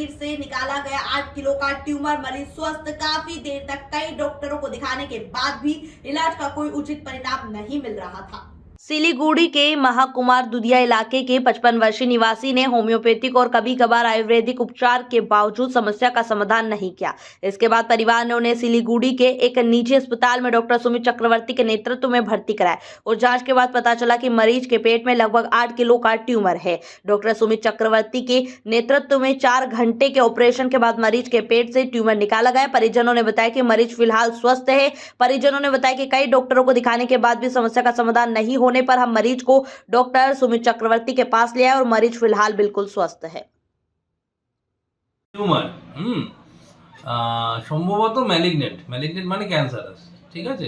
शरीर से निकाला गया 8 किलो का ट्यूमर। मरीज स्वस्थ। काफी देर तक कई डॉक्टरों को दिखाने के बाद भी इलाज का कोई उचित परिणाम नहीं मिल रहा था। सिलीगुड़ी के महाकुमार दुधिया इलाके के 55 वर्षीय निवासी ने होम्योपैथिक और कभी कभार आयुर्वेदिक उपचार के बावजूद समस्या का समाधान नहीं किया। इसके बाद परिवार ने उन्हें सिलीगुड़ी के एक निजी अस्पताल में डॉक्टर सुमित चक्रवर्ती के नेतृत्व में भर्ती कराया और जांच के बाद पता चला कि मरीज के पेट में लगभग 8 किलो का ट्यूमर है। डॉक्टर सुमित चक्रवर्ती के नेतृत्व में 4 घंटे के ऑपरेशन के बाद मरीज के पेट से ट्यूमर निकाला गया। परिजनों ने बताया कि मरीज फिलहाल स्वस्थ है। परिजनों ने बताया कि कई डॉक्टरों को दिखाने के बाद भी समस्या का समाधान नहीं होने पर हम मरीज को डॉक्टर सुमित चक्रवर्ती के पास ले आए और मरीज फिलहाल बिल्कुल स्वस्थ है। টিউমার সম্ভবত ম্যালিগনেন্ট মানে ক্যান্সারাস, ঠিক আছে।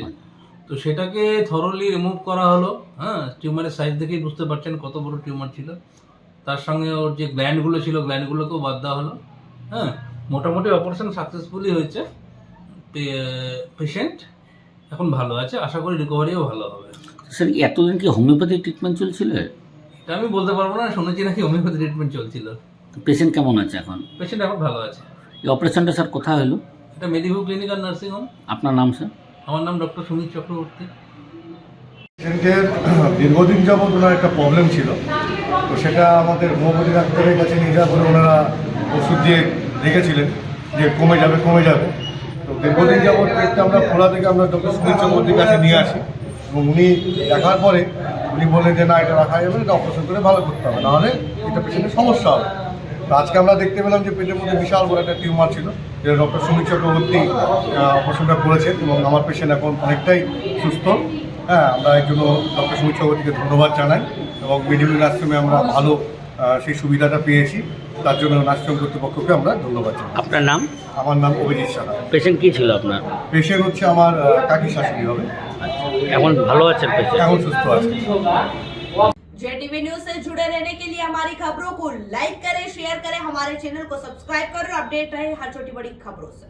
তো সেটাকে থরলি রিমুভ করা হলো। হ্যাঁ, টিউমারের সাইজ দেখেই বুঝতে পারছেন কত বড় টিউমার ছিল। তার সঙ্গে ওর যে গ্ল্যান্ডগুলো ছিল গ্ল্যান্ডগুলোকেও বাদ দেওয়া হলো। হ্যাঁ, মোটামুটি অপারেশন সাকসেসফুলি হয়েছে। পেশেন্ট এখন ভালো আছে, আশা করি রিকভারিও ভালো হবে। স্যার এতদিন কি হোমিওপ্যাথি ট্রিটমেন্ট চলছিল? এটা আমি বলতে পারবো না, শুনেছি নাকি হোমিওপ্যাথি ট্রিটমেন্ট চলছিল। পেশেন্ট কেমন আছে এখন? পেশেন্ট এখন ভালো আছে। এই অপারেশনটা স্যার কোথায় হলো? এটা মেডিভিউ ক্লিনিক আর নার্সিং হোম। আপনার নাম স্যার? আমার নাম ডক্টর সুমিত চক্রবর্তী। পেশেন্টের দীর্ঘদিন যাবৎ ওনার একটা প্রবলেম ছিল, তো সেটা আমাদের হোমিওপ্যাথি ডাক্তারের কাছে নিয়ে যাওয়ার পরে ওনারা ওষুধ দিয়ে রেখেছিলেন যে কমে যাবে। তো দীর্ঘদিন যাবৎ পেটটা আমরা খোলা থেকে আমরা ডক্টর সুমিত চক্রবর্তীর কাছে নিয়ে আসি এবং উনি দেখার পরে উনি বললেন যে না, এটা রাখা যাবে না, এটা অপারেশন করে ভালো করতে হবে, নাহলে এটা পেশেন্টের সমস্যা হবে। তো আজকে আমরা দেখতে পেলাম যে পেটের মধ্যে বিশাল বড় একটা টিউমার ছিল, যেটা ডক্টর সুমিত চক্রবর্তী অপারেশনটা করেছেন এবং আমার পেশেন্ট এখন অনেকটাই সুস্থ। হ্যাঁ, আমরা এর জন্য ডক্টর সুমিত চক্রবর্তীকে ধন্যবাদ জানাই এবং মেডিকেল নার্সিংহোমে আমরা ভালো সেই সুবিধাটা পেয়েছি, তার জন্য নার্সিংহোম কর্তৃপক্ষকে আমরা ধন্যবাদ জানাই। আপনার নাম? আমার নাম অভিজিৎ সাহা। পেশেন্ট কি ছিল আপনার? পেশেন্ট হচ্ছে আমার কাকি শাশুড়ি হবে। এখন ভালো আছেন পেশেন্ট? এখন সুস্থ আছে। JTV न्यूज से जुड़े रहने के लिए हमारी खबरों को लाइक करें, शेयर करें, हमारे चैनल को सब्सक्राइब करें और अपडेट रहे हर छोटी बड़ी खबरों से।